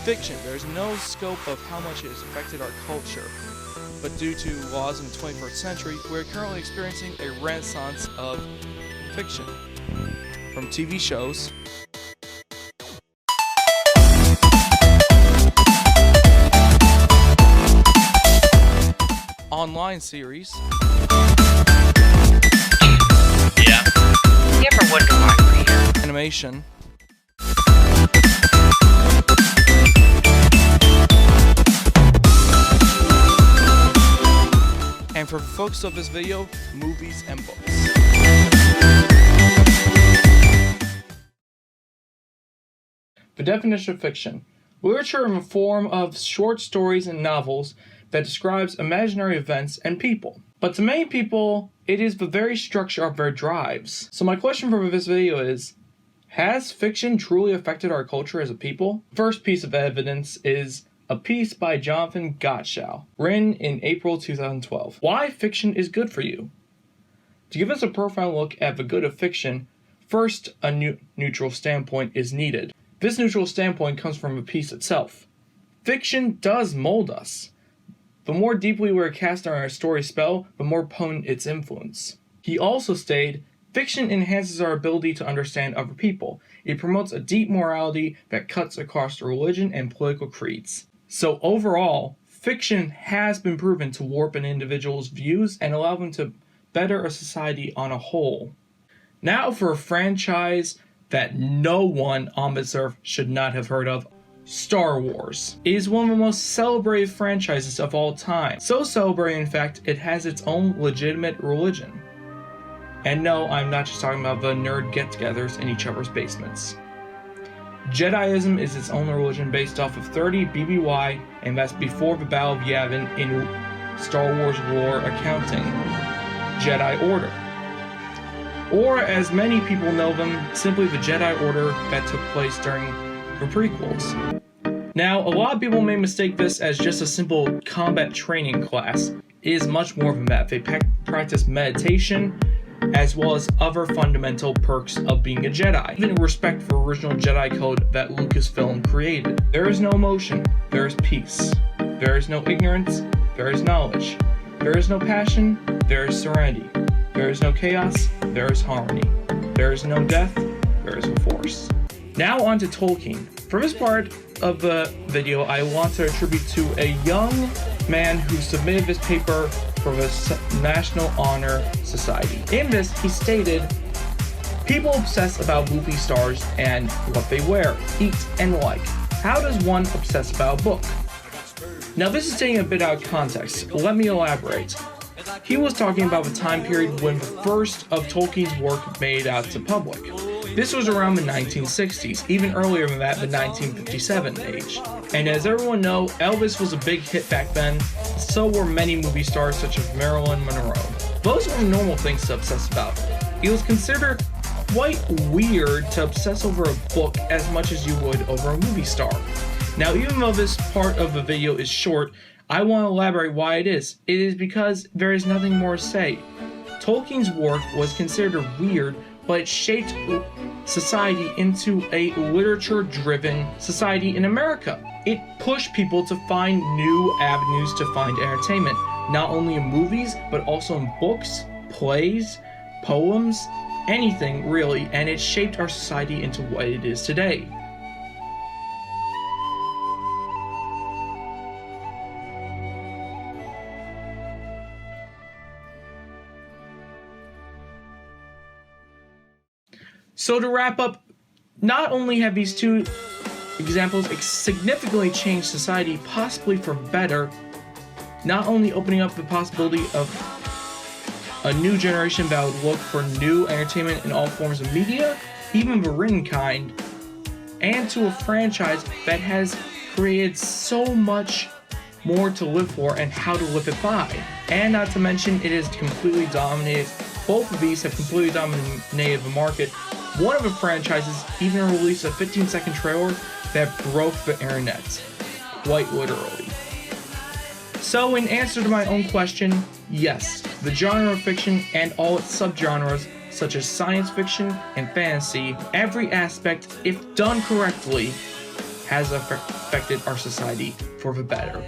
Fiction. There's no scope of how much it has affected our culture, but due to laws in the 21st century, we're currently experiencing a renaissance of fiction. From TV shows, online series, Yeah. You ever wonder why we're here? animation, and for the focus of this video, movies and books. The definition of fiction: literature in the form of short stories and novels that describes imaginary events and people. But to many people, it is the very structure of their drives. So my question for this video is, has fiction truly affected our culture as a people? First piece of evidence is a piece by Jonathan Gottschall, written in April 2012. Why fiction is good for you? To give us a profound look at the good of fiction, first a neutral standpoint is needed. This neutral standpoint comes from the piece itself. Fiction does mold us. The more deeply we're cast on our story's spell, the more potent its influence. He also stated, fiction enhances our ability to understand other people. It promotes a deep morality that cuts across religion and political creeds. So overall, fiction has been proven to warp an individual's views and allow them to better a society on a whole. Now for a franchise that no one on this earth should not have heard of, Star Wars. It is one of the most celebrated franchises of all time. So celebrated, in fact, it has its own legitimate religion. And no, I'm not just talking about the nerd get-togethers in each other's basements. Jediism is its own religion based off of 30 BBY, and that's before the Battle of Yavin in Star Wars lore accounting. Jedi Order. Or, as many people know them, simply the Jedi Order that took place during the prequels. Now, a lot of people may mistake this as just a simple combat training class. It is much more than that. They practice meditation, as well as other fundamental perks of being a Jedi. Even respect for original Jedi code that Lucasfilm created. There is no emotion, there is peace. There is no ignorance, there is knowledge. There is no passion, there is serenity. There is no chaos, there is harmony. There is no death, there is a force. Now on to Tolkien. For this part of the video, I want to attribute to a young man who submitted this paper for the National Honor Society. In this, he stated, people obsess about movie stars and what they wear, eat, and like. How does one obsess about a book? Now this is taking a bit out of context. Let me elaborate. He was talking about the time period when the first of Tolkien's work made out to public. This was around the 1960s, even earlier than that, the 1957 age. And as everyone knows, Elvis was a big hit back then, so were many movie stars such as Marilyn Monroe. Those were normal things to obsess about. It was considered quite weird to obsess over a book as much as you would over a movie star. Now, even though this part of the video is short, I want to elaborate why it is. It is because there is nothing more to say. Tolkien's work was considered weird, but it shaped society into a literature-driven society in America. It pushed people to find new avenues to find entertainment, not only in movies, but also in books, plays, poems, anything really, and it shaped our society into what it is today. So to wrap up, not only have these two examples significantly changed society, possibly for better, not only opening up the possibility of a new generation that would look for new entertainment in all forms of media, even the written kind, and to a franchise that has created so much more to live for and how to live it by. And not to mention, it has completely dominated, both of these have completely dominated the market. One of the franchises even released a 15-second trailer that broke the internet, quite literally. So in answer to my own question, yes, the genre of fiction and all its subgenres such as science fiction and fantasy, every aspect, if done correctly, has affected our society for the better.